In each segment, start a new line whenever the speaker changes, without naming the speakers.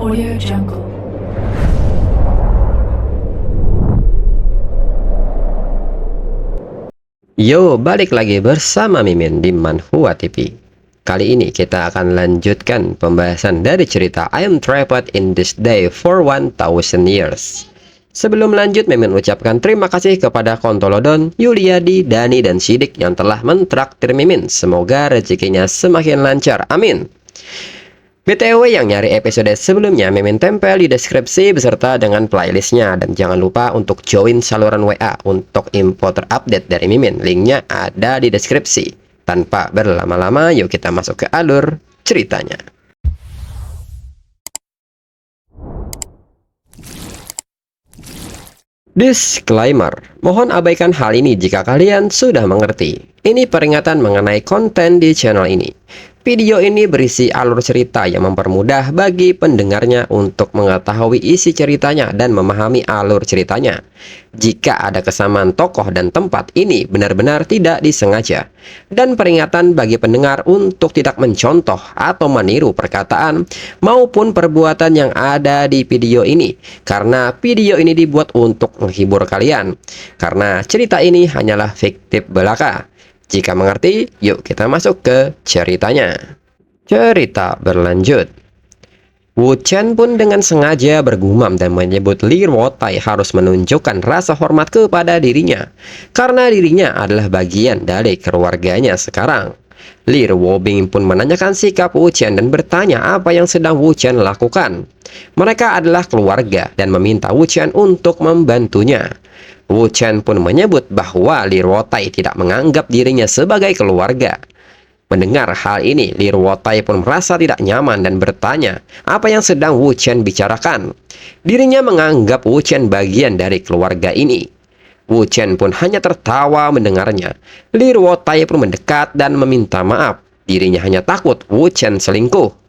Audio Jungle.
Yo, balik lagi bersama Mimin di Manhua TV. Kali ini kita akan lanjutkan pembahasan dari cerita I am trapped in this day for 1000 years. Sebelum lanjut, Mimin ucapkan terima kasih kepada Kontolodon, Yuliadi, Dani, dan Sidik yang telah mentraktir Mimin. Semoga rezekinya semakin lancar. Amin. BTW yang nyari episode sebelumnya, Mimin tempel di deskripsi beserta dengan playlistnya. Dan jangan lupa untuk join saluran WA untuk info terupdate dari Mimin. Linknya ada di deskripsi. Tanpa berlama-lama, yuk kita masuk ke alur ceritanya. Disclaimer, mohon abaikan hal ini jika kalian sudah mengerti. Ini peringatan mengenai konten di channel ini. Video ini berisi alur cerita yang mempermudah bagi pendengarnya untuk mengetahui isi ceritanya dan memahami alur ceritanya. Jika ada kesamaan tokoh dan tempat, ini benar-benar tidak disengaja. Dan peringatan bagi pendengar untuk tidak mencontoh atau meniru perkataan maupun perbuatan yang ada di video ini. Karena video ini dibuat untuk menghibur kalian. Karena cerita ini hanyalah fiktif belaka. Jika mengerti, yuk kita masuk ke ceritanya. Cerita berlanjut. Wu Chen pun dengan sengaja bergumam dan menyebut Li Ruotai harus menunjukkan rasa hormat kepada dirinya, karena dirinya adalah bagian dari keluarganya sekarang. Li Ruobing pun menanyakan sikap Wu Chen dan bertanya apa yang sedang Wu Chen lakukan. Mereka adalah keluarga dan meminta Wu Chen untuk membantunya. Wu Chen pun menyebut bahwa Li Ruotai tidak menganggap dirinya sebagai keluarga. Mendengar hal ini, Li Ruotai pun merasa tidak nyaman dan bertanya apa yang sedang Wu Chen bicarakan. Dirinya menganggap Wu Chen bagian dari keluarga ini. Wu Chen pun hanya tertawa mendengarnya. Li Ruotai pun mendekat dan meminta maaf. Dirinya hanya takut Wu Chen selingkuh.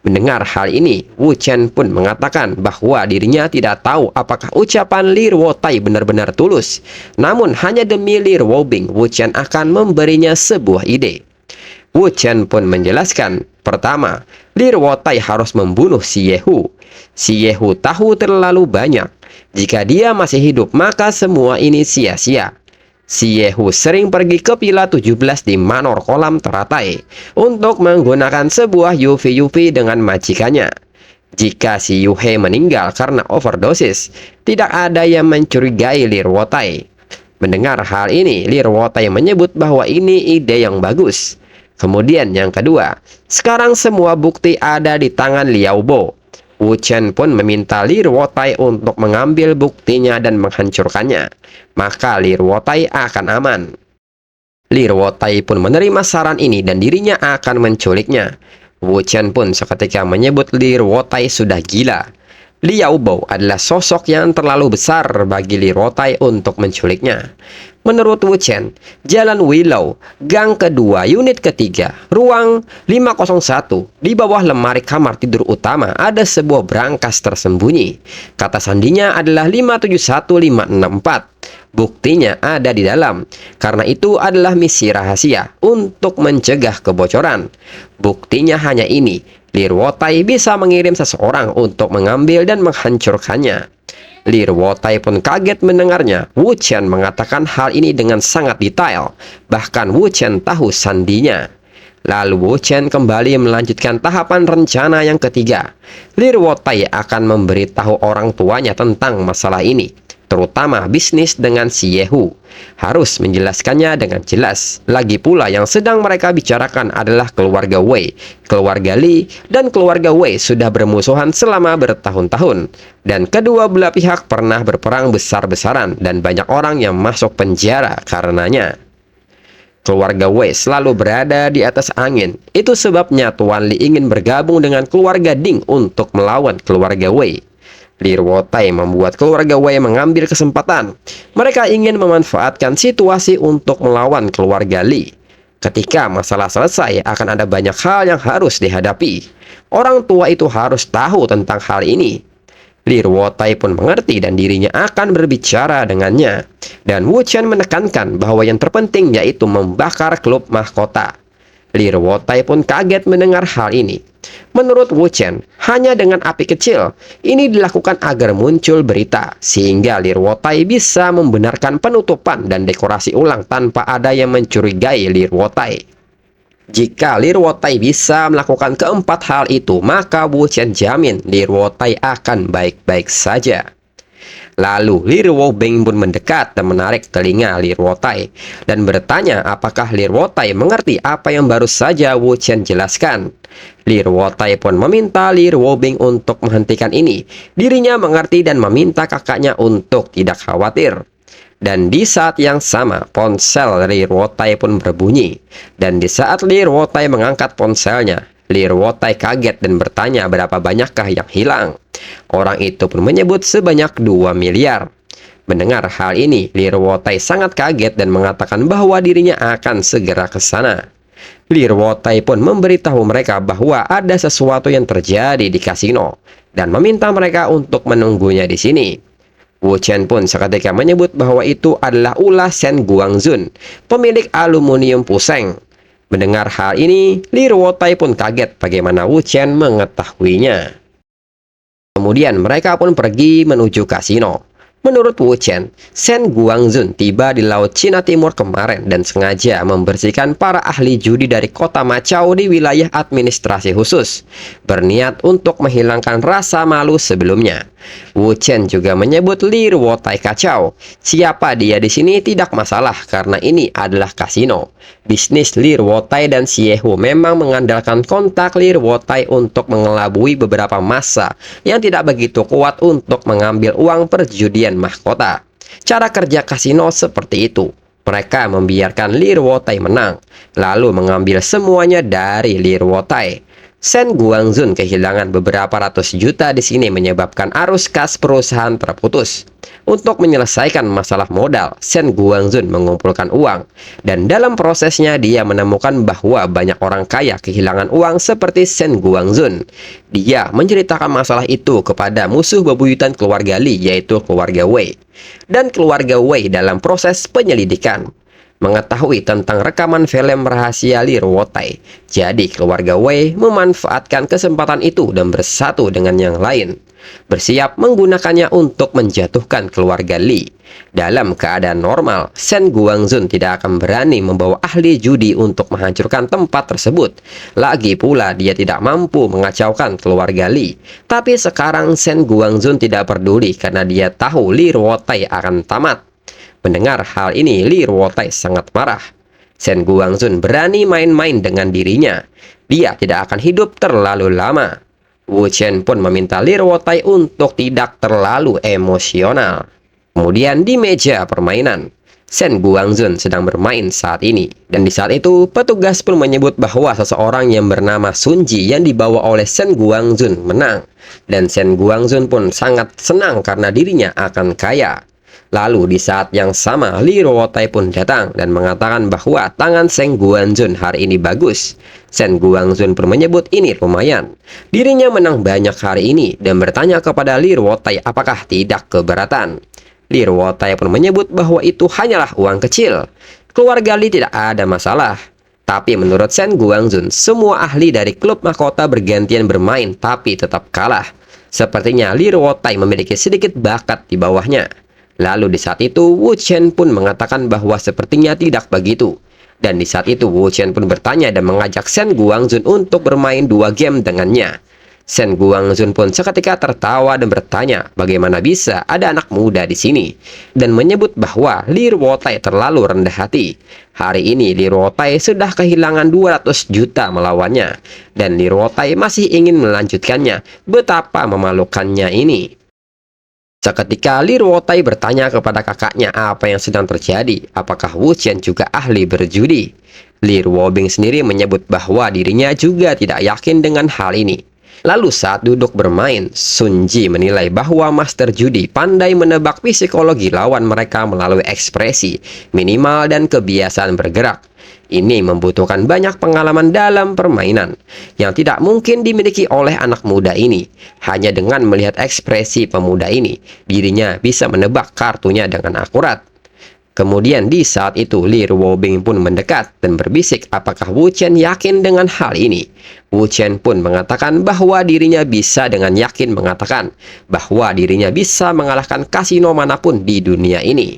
Mendengar hal ini, Wu Chen pun mengatakan bahwa dirinya tidak tahu apakah ucapan Li Ruotai benar-benar tulus. Namun hanya demi Li Ruobing, Wu Chen akan memberinya sebuah ide. Wu Chen pun menjelaskan, pertama, Li Ruotai harus membunuh Si Yehu. Si Yehu tahu terlalu banyak. Jika dia masih hidup, maka semua ini sia-sia. Si Yehu sering pergi ke Villa 17 di Manor Kolam Teratai untuk menggunakan sebuah UV dengan majikannya. Jika si Yuhe meninggal karena overdosis, tidak ada yang mencurigai Li Ruotai. Mendengar hal ini, Li Ruotai menyebut bahwa ini ide yang bagus. Kemudian yang kedua, sekarang semua bukti ada di tangan Liao Bo. Wu Chen pun meminta Li Ruotai untuk mengambil buktinya dan menghancurkannya. Maka Li Ruotai akan aman. Li Ruotai pun menerima saran ini dan dirinya akan menculiknya. Wu Chen pun seketika menyebut Li Ruotai sudah gila. Liao Bo adalah sosok yang terlalu besar bagi Li Ruotai untuk menculiknya. Menurut Wu Chen, Jalan Willow, gang kedua, unit ketiga, ruang 501, di bawah lemari kamar tidur utama ada sebuah brankas tersembunyi. Kata sandinya adalah 571564. Buktinya ada di dalam. Karena itu adalah misi rahasia untuk mencegah kebocoran. Buktinya hanya ini. Li Ruotai bisa mengirim seseorang untuk mengambil dan menghancurkannya. Li Ruotai pun kaget mendengarnya. Wu Chen mengatakan hal ini dengan sangat detail. Bahkan Wu Chen tahu sandinya. Lalu Wu Chen kembali melanjutkan tahapan rencana yang ketiga. Li Ruotai akan memberitahu orang tuanya tentang masalah ini, terutama bisnis dengan Si Yehu. Harus menjelaskannya dengan jelas. Lagi pula yang sedang mereka bicarakan adalah keluarga Wei. Keluarga Li dan keluarga Wei sudah bermusuhan selama bertahun-tahun. Dan kedua belah pihak pernah berperang besar-besaran dan banyak orang yang masuk penjara karenanya. Keluarga Wei selalu berada di atas angin. Itu sebabnya Tuan Li ingin bergabung dengan keluarga Ding untuk melawan keluarga Wei. Li Ruotai membuat keluarga Wei mengambil kesempatan. Mereka ingin memanfaatkan situasi untuk melawan keluarga Li. Ketika masalah selesai, akan ada banyak hal yang harus dihadapi. Orang tua itu harus tahu tentang hal ini. Li Ruotai pun mengerti dan dirinya akan berbicara dengannya. Dan Wu Chen menekankan bahwa yang terpenting yaitu membakar klub mahkota. Lir Wotai pun kaget mendengar hal ini. Menurut Wu Chen, hanya dengan api kecil, ini dilakukan agar muncul berita, sehingga Lir Wotai bisa membenarkan penutupan dan dekorasi ulang tanpa ada yang mencurigai Lir Wotai. Jika Lir Wotai bisa melakukan keempat hal itu, maka Wu Chen jamin Lir Wotai akan baik-baik saja. Lalu Lir Wobing pun mendekat dan menarik telinga Lir Wotai dan bertanya apakah Lir Wotai mengerti apa yang baru saja Wu Chen jelaskan. Lir Wotai pun meminta Lir Wobing untuk menghentikan ini. Dirinya mengerti dan meminta kakaknya untuk tidak khawatir. Dan di saat yang sama, ponsel Lir Wotai pun berbunyi. Dan di saat Lir Wotai mengangkat ponselnya, Lir Wotai kaget dan bertanya berapa banyakkah yang hilang. Orang itu pun menyebut sebanyak 2 miliar. Mendengar hal ini, Lir Wotai sangat kaget dan mengatakan bahwa dirinya akan segera ke sana. Lir Wotai pun memberitahu mereka bahwa ada sesuatu yang terjadi di kasino dan meminta mereka untuk menunggunya di sini. Wu Chen pun seketika menyebut bahwa itu adalah ulah Shen Guangzun, pemilik aluminium puseng. Mendengar hal ini, Lir Wotai pun kaget bagaimana Wu Chen mengetahuinya. Kemudian mereka pun pergi menuju kasino. Menurut Wu Chen, Shen Guangzun tiba di Laut Cina Timur kemarin dan sengaja membersihkan para ahli judi dari kota Macau di wilayah administrasi khusus, berniat untuk menghilangkan rasa malu sebelumnya. Wu Chen juga menyebut Lir Wotai kacau. Siapa dia di sini tidak masalah karena ini adalah kasino. Bisnis Lir Wotai dan Xie Hu memang mengandalkan kontak Lir Wotai untuk mengelabui beberapa massa yang tidak begitu kuat untuk mengambil uang perjudian mahkota. Cara kerja kasino seperti itu. Mereka membiarkan Lir Wotai menang, lalu mengambil semuanya dari Lir Wotai. Shen Guangzun kehilangan beberapa ratus juta di sini menyebabkan arus kas perusahaan terputus. Untuk menyelesaikan masalah modal, Shen Guangzun mengumpulkan uang. Dan dalam prosesnya dia menemukan bahwa banyak orang kaya kehilangan uang seperti Shen Guangzun. Dia menceritakan masalah itu kepada musuh bebuyutan keluarga Li, yaitu keluarga Wei. Dan keluarga Wei dalam proses penyelidikan mengetahui tentang rekaman film rahasia Lir Wotai. Jadi keluarga Wei memanfaatkan kesempatan itu dan bersatu dengan yang lain, bersiap menggunakannya untuk menjatuhkan keluarga Li. Dalam keadaan normal, Shen Guangzun tidak akan berani membawa ahli judi untuk menghancurkan tempat tersebut. Lagi pula dia tidak mampu mengacaukan keluarga Li. Tapi sekarang Shen Guangzun tidak peduli karena dia tahu Lir Wotai akan tamat. Mendengar hal ini, Lir Wotai sangat marah. Shen Guangzun berani main-main dengan dirinya. Dia tidak akan hidup terlalu lama. Wu Chen pun meminta Lir Wotai untuk tidak terlalu emosional. Kemudian di meja permainan, Shen Guangzun sedang bermain saat ini. Dan di saat itu, petugas pun menyebut bahwa seseorang yang bernama Sun Ji yang dibawa oleh Shen Guangzun menang. Dan Shen Guangzun pun sangat senang karena dirinya akan kaya. Lalu di saat yang sama, Lir Wotai pun datang dan mengatakan bahwa tangan Shen Guangzun hari ini bagus. Shen Guangzun pun menyebut ini lumayan. Dirinya menang banyak hari ini dan bertanya kepada Lir Wotai apakah tidak keberatan. Lir Wotai pun menyebut bahwa itu hanyalah uang kecil. Keluarga Li tidak ada masalah. Tapi menurut Shen Guangzun, semua ahli dari klub mahkota bergantian bermain tapi tetap kalah. Sepertinya Lir Wotai memiliki sedikit bakat di bawahnya. Lalu di saat itu, Wu Chen pun mengatakan bahwa sepertinya tidak begitu. Dan di saat itu, Wu Chen pun bertanya dan mengajak Shen Guangzun untuk bermain 2 game dengannya. Shen Guangzun pun seketika tertawa dan bertanya bagaimana bisa ada anak muda di sini. Dan menyebut bahwa Lir Wotai terlalu rendah hati. Hari ini Lir Wotai sudah kehilangan 200 juta melawannya. Dan Lir Wotai masih ingin melanjutkannya. Betapa memalukannya ini. Seketika Lir Wotai bertanya kepada kakaknya apa yang sedang terjadi. Apakah Wu Chen juga ahli berjudi? Lir Wobing sendiri menyebut bahwa dirinya juga tidak yakin dengan hal ini. Lalu saat duduk bermain, Sun Ji menilai bahwa master judi pandai menebak psikologi lawan mereka melalui ekspresi, minimal dan kebiasaan bergerak. Ini membutuhkan banyak pengalaman dalam permainan yang tidak mungkin dimiliki oleh anak muda ini. Hanya dengan melihat ekspresi pemuda ini, dirinya bisa menebak kartunya dengan akurat. Kemudian di saat itu Li Ruobing pun mendekat dan berbisik apakah Wu Chen yakin dengan hal ini. Wu Chen pun mengatakan bahwa dirinya bisa dengan yakin mengatakan bahwa dirinya bisa mengalahkan kasino manapun di dunia ini.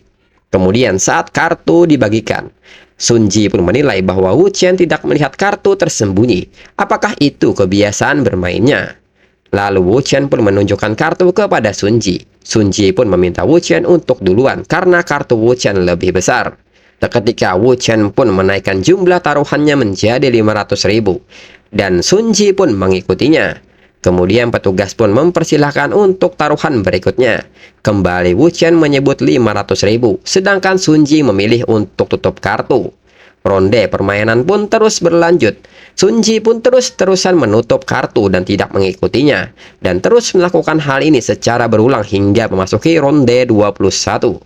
Kemudian saat kartu dibagikan, Sun Ji pun menilai bahwa Wu Chen tidak melihat kartu tersembunyi. Apakah itu kebiasaan bermainnya? Lalu Wu Chen pun menunjukkan kartu kepada Sun Ji. Sun Ji pun meminta Wu Chen untuk duluan karena kartu Wu Chen lebih besar. Ketika Wu Chen pun menaikkan jumlah taruhannya menjadi 500.000 dan Sun Ji pun mengikutinya. Kemudian petugas pun mempersilahkan untuk taruhan berikutnya. Kembali Wu Chen menyebut 500.000, sedangkan Sun Ji memilih untuk tutup kartu. Ronde permainan pun terus berlanjut. Sun Ji pun terus-terusan menutup kartu dan tidak mengikutinya, dan terus melakukan hal ini secara berulang hingga memasuki ronde 21.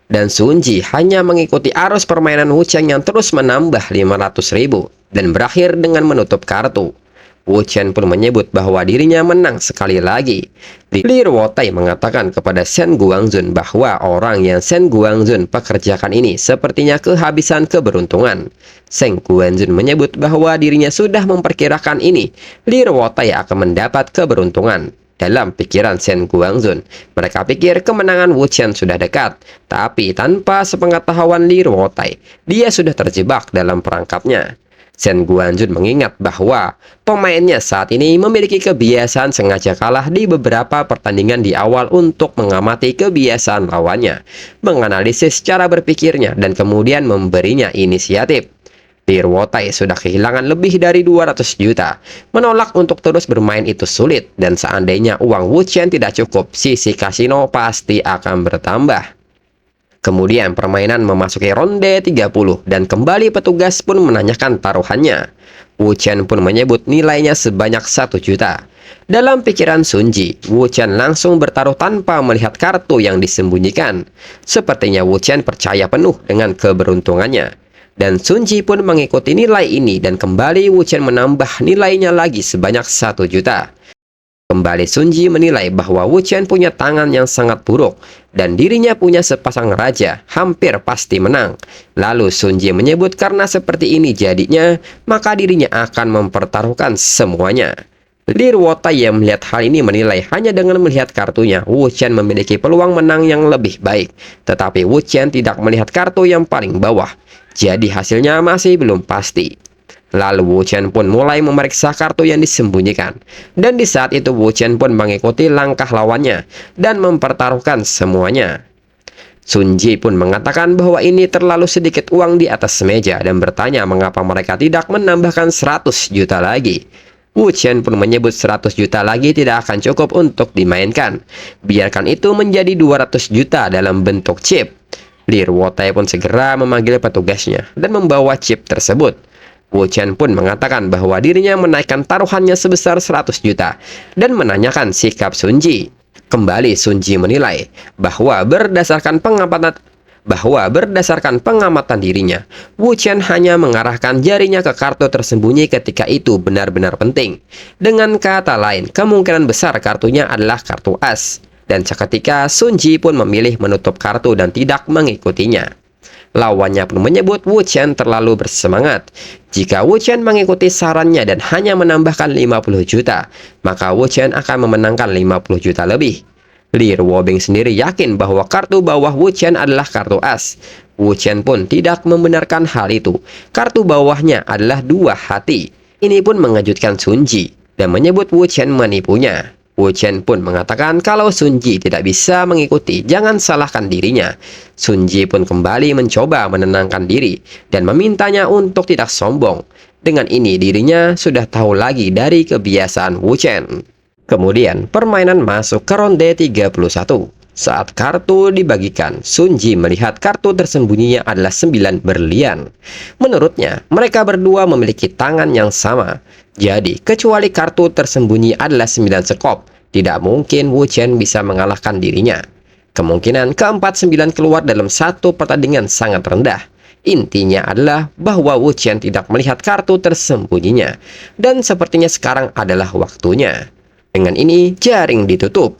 Dan Sun Ji hanya mengikuti arus permainan Wu Chen yang terus menambah 500.000 dan berakhir dengan menutup kartu. Wu Chen pun menyebut bahwa dirinya menang sekali lagi. Li Ruotai mengatakan kepada Shen Guangzun bahwa orang yang Shen Guangzun pekerjakan ini sepertinya kehabisan keberuntungan. Shen Guangzun menyebut bahwa dirinya sudah memperkirakan ini. Li Ruotai akan mendapat keberuntungan. Dalam pikiran Shen Guangzun, mereka pikir kemenangan Wu Chen sudah dekat, tapi tanpa sepengetahuan Li Ruotai, dia sudah terjebak dalam perangkapnya. Shen Guangzun mengingat bahwa pemainnya saat ini memiliki kebiasaan sengaja kalah di beberapa pertandingan di awal untuk mengamati kebiasaan lawannya, menganalisis cara berpikirnya, dan kemudian memberinya inisiatif. Li Ruotai sudah kehilangan lebih dari 200 juta. Menolak untuk terus bermain itu sulit, dan seandainya uang Wu Chen tidak cukup, sisi kasino pasti akan bertambah. Kemudian permainan memasuki ronde 30 dan kembali petugas pun menanyakan taruhannya. Wu Chen pun menyebut nilainya sebanyak 1 juta. Dalam pikiran Sun Ji, Wu Chen langsung bertaruh tanpa melihat kartu yang disembunyikan. Sepertinya Wu Chen percaya penuh dengan keberuntungannya. Dan Sun Ji pun mengikuti nilai ini dan kembali Wu Chen menambah nilainya lagi sebanyak 1 juta. Kembali Sun Ji menilai bahwa Wu Chen punya tangan yang sangat buruk dan dirinya punya sepasang raja, hampir pasti menang. Lalu Sun Ji menyebut karena seperti ini jadinya, maka dirinya akan mempertaruhkan semuanya. Li Ruotai yang melihat hal ini menilai hanya dengan melihat kartunya, Wu Chen memiliki peluang menang yang lebih baik. Tetapi Wu Chen tidak melihat kartu yang paling bawah, jadi hasilnya masih belum pasti. Lalu Wu Chen pun mulai memeriksa kartu yang disembunyikan. Dan di saat itu Wu Chen pun mengikuti langkah lawannya dan mempertaruhkan semuanya. Sun Ji pun mengatakan bahwa ini terlalu sedikit uang di atas meja dan bertanya mengapa mereka tidak menambahkan 100 juta lagi. Wu Chen pun menyebut 100 juta lagi tidak akan cukup untuk dimainkan. Biarkan itu menjadi 200 juta dalam bentuk chip. Li Ruotai pun segera memanggil petugasnya dan membawa chip tersebut. Wu Chen pun mengatakan bahwa dirinya menaikkan taruhannya sebesar 100 juta dan menanyakan sikap Sun Ji. Kembali Sun Ji menilai bahwa berdasarkan pengamatan dirinya, Wu Chen hanya mengarahkan jarinya ke kartu tersembunyi ketika itu benar-benar penting. Dengan kata lain, kemungkinan besar kartunya adalah kartu as. Dan seketika Sun Ji pun memilih menutup kartu dan tidak mengikutinya. Lawannya pun menyebut Wu Chen terlalu bersemangat. Jika Wu Chen mengikuti sarannya dan hanya menambahkan 50 juta, maka Wu Chen akan memenangkan 50 juta lebih. Li Ruobing sendiri yakin bahwa kartu bawah Wu Chen adalah kartu as. Wu Chen pun tidak membenarkan hal itu. Kartu bawahnya adalah 2 hati. Ini pun mengejutkan Sun Ji dan menyebut Wu Chen menipunya. Wu Chen pun mengatakan kalau Sun Ji tidak bisa mengikuti, jangan salahkan dirinya. Sun Ji pun kembali mencoba menenangkan diri dan memintanya untuk tidak sombong. Dengan ini dirinya sudah tahu lagi dari kebiasaan Wu Chen. Kemudian permainan masuk ke ronde 31. Saat kartu dibagikan, Sun Ji melihat kartu tersembunyinya adalah 9 berlian. Menurutnya, mereka berdua memiliki tangan yang sama. Jadi, kecuali kartu tersembunyi adalah 9 sekop, tidak mungkin Wu Chen bisa mengalahkan dirinya. Kemungkinan keempat 9 keluar dalam satu pertandingan sangat rendah. Intinya adalah bahwa Wu Chen tidak melihat kartu tersembunyinya. Dan sepertinya sekarang adalah waktunya. Dengan ini, jaring ditutup.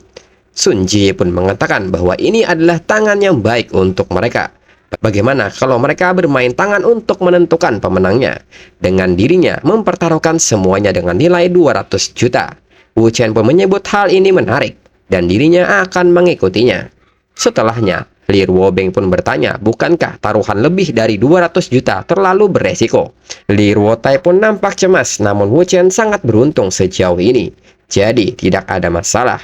Sun Ji pun mengatakan bahwa ini adalah tangan yang baik untuk mereka. Bagaimana kalau mereka bermain tangan untuk menentukan pemenangnya, dengan dirinya mempertaruhkan semuanya dengan nilai 200 juta. Wu Chen pun menyebut hal ini menarik, dan dirinya akan mengikutinya. Setelahnya, Li Ruobing pun bertanya, bukankah taruhan lebih dari 200 juta terlalu beresiko? Li Ruotai pun nampak cemas, namun Wu Chen sangat beruntung sejauh ini. Jadi, tidak ada masalah.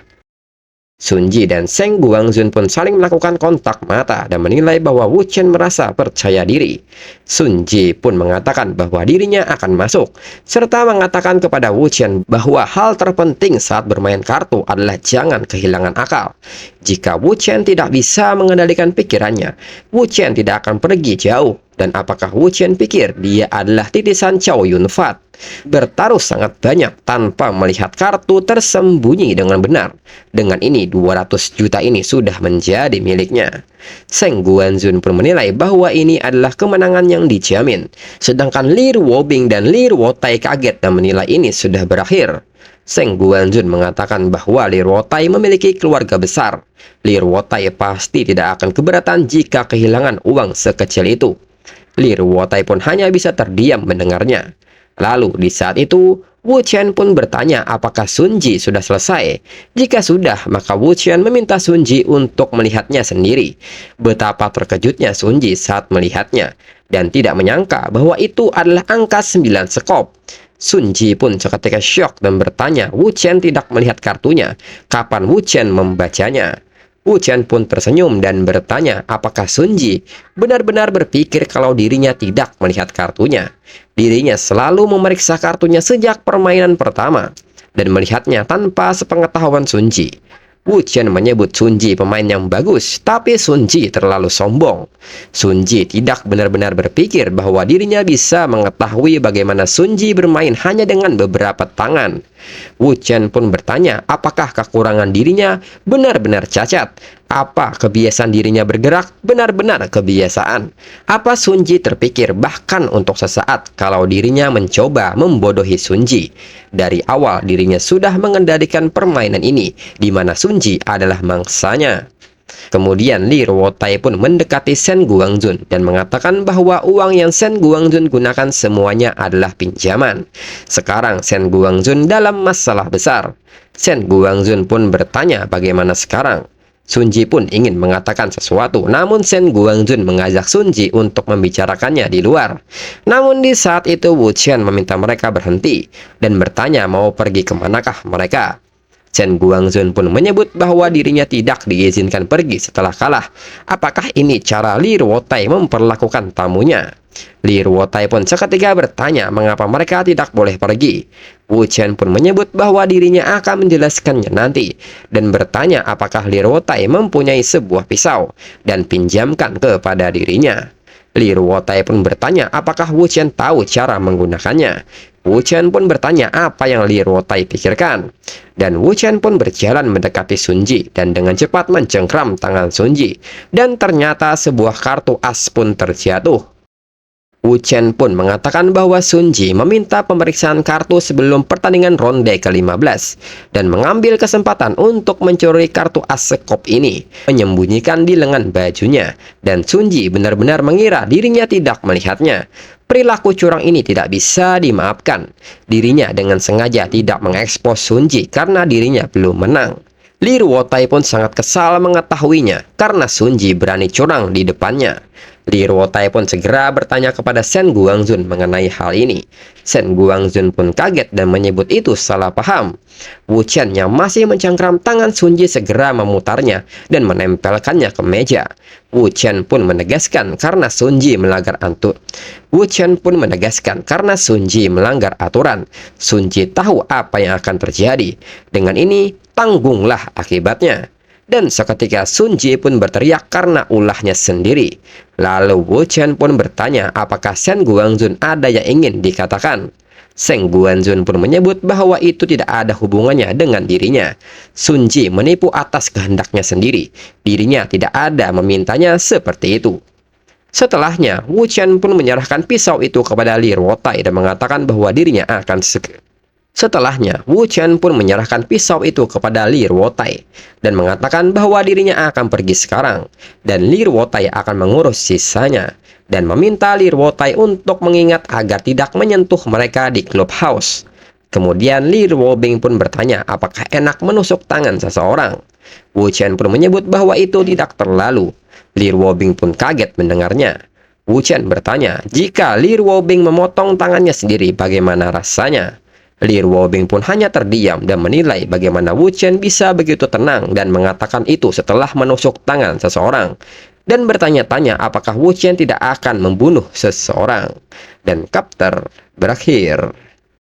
Sun Ji dan Seng Guangzun pun saling melakukan kontak mata dan menilai bahwa Wu Chen merasa percaya diri. Sun Ji pun mengatakan bahwa dirinya akan masuk, serta mengatakan kepada Wu Chen bahwa hal terpenting saat bermain kartu adalah jangan kehilangan akal. Jika Wu Chen tidak bisa mengendalikan pikirannya, Wu Chen tidak akan pergi jauh. Dan apakah Wu Chen pikir dia adalah titisan Chow Yun Fat? Bertaruh sangat banyak tanpa melihat kartu tersembunyi dengan benar. Dengan ini 200 juta ini sudah menjadi miliknya. Seng Guanzun pun menilai bahwa ini adalah kemenangan yang dijamin. Sedangkan Li Ruobing dan Li Ruotai kaget dan menilai ini sudah berakhir. Seng Guanzun mengatakan bahwa Li Ruotai memiliki keluarga besar. Li Ruotai pasti tidak akan keberatan jika kehilangan uang sekecil itu. Li Ruotai pun hanya bisa terdiam mendengarnya. Lalu di saat itu, Wu Chen pun bertanya apakah Sun Ji sudah selesai. Jika sudah, maka Wu Chen meminta Sun Ji untuk melihatnya sendiri. Betapa terkejutnya Sun Ji saat melihatnya, dan tidak menyangka bahwa itu adalah angka 9 sekop. Sun Ji pun seketika syok dan bertanya, Wu Chen tidak melihat kartunya. Kapan Wu Chen membacanya? Wu Chen pun tersenyum dan bertanya apakah Sun Ji benar-benar berpikir kalau dirinya tidak melihat kartunya. Dirinya selalu memeriksa kartunya sejak permainan pertama dan melihatnya tanpa sepengetahuan Sun Ji. Wu Chen menyebut Sun Ji pemain yang bagus, tapi Sun Ji terlalu sombong. Sun Ji tidak benar-benar berpikir bahwa dirinya bisa mengetahui bagaimana Sun Ji bermain hanya dengan beberapa tangan. Wu Chen pun bertanya apakah kekurangan dirinya benar-benar cacat. Apa kebiasaan dirinya bergerak benar-benar kebiasaan? Apa Sun Ji terpikir bahkan untuk sesaat kalau dirinya mencoba membodohi Sun Ji? Dari awal dirinya sudah mengendalikan permainan ini, di mana Sun Ji adalah mangsanya. Kemudian Li Ruotai pun mendekati Shen Guangzun dan mengatakan bahwa uang yang Shen Guangzun gunakan semuanya adalah pinjaman. Sekarang Shen Guangzun dalam masalah besar. Shen Guangzun pun bertanya bagaimana sekarang. Sun Ji pun ingin mengatakan sesuatu, namun Shen Guangzun mengajak Sun Ji untuk membicarakannya di luar. Namun di saat itu Wu Chen meminta mereka berhenti dan bertanya mau pergi kemanakah mereka. Shen Guangzun pun menyebut bahwa dirinya tidak diizinkan pergi setelah kalah. Apakah ini cara Li Ruotai memperlakukan tamunya? Li Ruotai pun seketika bertanya mengapa mereka tidak boleh pergi. Wu Chen pun menyebut bahwa dirinya akan menjelaskannya nanti dan bertanya apakah Li Ruotai mempunyai sebuah pisau dan pinjamkan kepada dirinya. Li Ruotai pun bertanya apakah Wu Chen tahu cara menggunakannya. Wu Chen pun bertanya apa yang Li Ruotai pikirkan. Dan Wu Chen pun berjalan mendekati Sun Ji dan dengan cepat mencengkram tangan Sun Ji. Dan ternyata sebuah kartu as pun terjatuh. Wu Chen pun mengatakan bahwa Sun Ji meminta pemeriksaan kartu sebelum pertandingan ronde ke-15 dan mengambil kesempatan untuk mencuri kartu as sekop ini, menyembunyikan di lengan bajunya, dan Sun Ji benar-benar mengira dirinya tidak melihatnya. Perilaku curang ini tidak bisa dimaafkan. Dirinya dengan sengaja tidak mengekspos Sun Ji karena dirinya belum menang. Li Ruotai pun sangat kesal mengetahuinya karena Sun Ji berani curang di depannya. Li Ruotai pun segera bertanya kepada Shen Guangzun mengenai hal ini. Shen Guangzun pun kaget dan menyebut itu salah paham. Wu Chen yang masih mencengkram tangan Sun Ji segera memutarnya dan menempelkannya ke meja. Wu Chen pun menegaskan karena Sun Ji melanggar aturan. Sun Ji tahu apa yang akan terjadi. Dengan ini, tanggunglah akibatnya. Dan seketika Sun Ji pun berteriak karena ulahnya sendiri. Lalu Wu Chen pun bertanya apakah Shen Guangzun ada yang ingin dikatakan. Shen Guangzun pun menyebut bahwa itu tidak ada hubungannya dengan dirinya. Sun Ji menipu atas kehendaknya sendiri. Dirinya tidak ada memintanya seperti itu. Setelahnya, Wu Chen pun menyerahkan pisau itu kepada Li Ruotai dan mengatakan bahwa dirinya akan Setelahnya, Wu Chen pun menyerahkan pisau itu kepada Li Ruotai dan mengatakan bahwa dirinya akan pergi sekarang dan Li Ruotai akan mengurus sisanya dan meminta Li Ruotai untuk mengingat agar tidak menyentuh mereka di clubhouse. Kemudian Li Ruobing pun bertanya apakah enak menusuk tangan seseorang. Wu Chen pun menyebut bahwa itu tidak terlalu. Li Ruobing pun kaget mendengarnya. Wu Chen bertanya, jika Li Ruobing memotong tangannya sendiri, bagaimana rasanya? Li Ruobing pun hanya terdiam dan menilai bagaimana Wu Chen bisa begitu tenang dan mengatakan itu setelah menusuk tangan seseorang. Dan bertanya-tanya apakah Wu Chen tidak akan membunuh seseorang. Dan chapter berakhir.